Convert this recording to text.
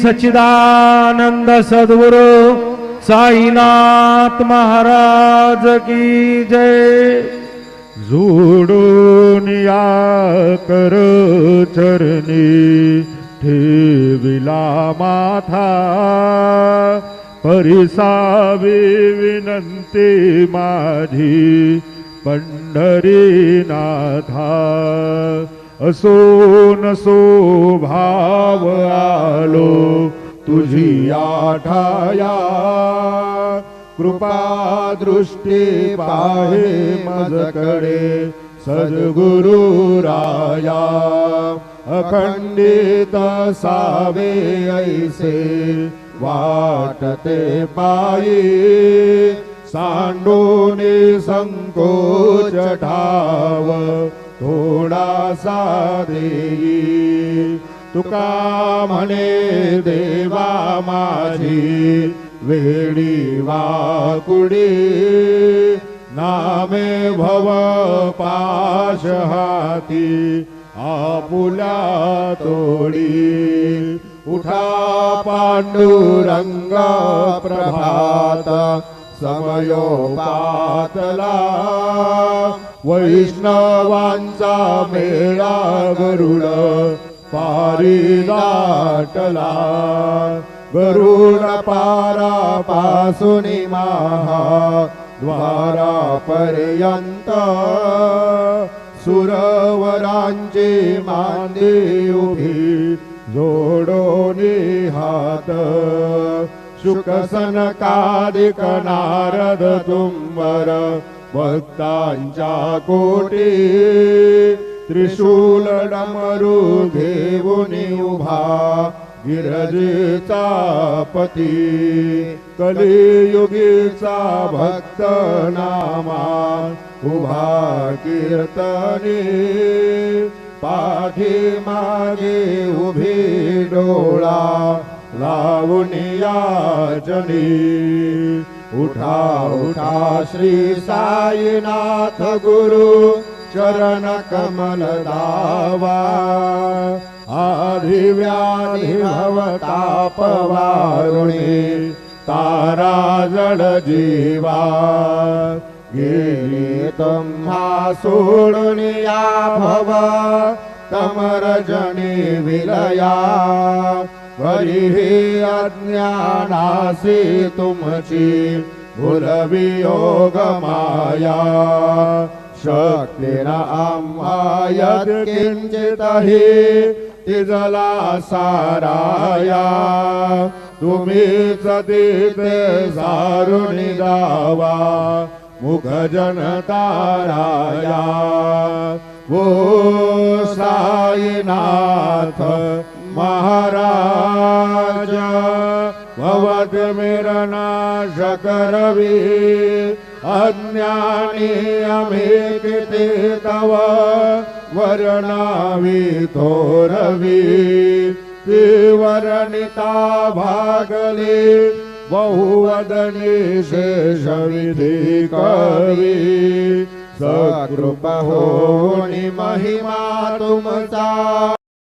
सच्चिदानंद सद्गुरु साईनाथ महाराज की जय। जोडून या कर चरणी ठेविला माथा, परिसावी विनंती माझी पंढरीनाथा। असो नसो भाव आलो तुझी आठाया, कृपा दृष्टी पाहे मजकडे सद्गुरु राया। अखंडित सावे ऐसे वाटते पायी, सांडूने संकोच ठाव थोडासा देई। तुका म्हणे देवा माझी वेडी वाकुडी, नामे भव पाश हाती आपुला तोडी। उठा पांडुरंग प्रभात समयोपातला, वैष्णवांचा मेळा गरुड पारी दाटला। गरुड पारा पासूनी महा द्वारापर्यंत, सुरवरांची मांदी उभी जोडोनी हात। शुक सनकादिक नारद तुंबर भक्तांच्या कोटी, त्रिशूल डमरू घेऊनी उभा गिरजेचा पती। कलियुगीचा भक्त नामा उभा कीर्तनी, पाठी मागे उभी डोळा लावून याचनी। उठा उठा श्री साईनाथ गुरु चरण कमल दावा। आधी व्याधी भवताप वारुणी तारा जड जीवा। गेली तुम्हा सोडून या भव तमरजनी विलया। वरीही अज्ञानासी तुमची भूलवियोग माया। शक्तीना आम्हा यत्किंचितहि तिजला साराया। तुम्हीच तिथे सारुणी जावा मुख जनताराया। वो साईनाथ महाराज भवत मिरनाश करवी। अज्ञानी आम्ही किती तव वर्णावी थोरवी। ती वर्णिता भागली बहुवदनी शेष विधी कवी। सकृपा होनी महिमा तुमचा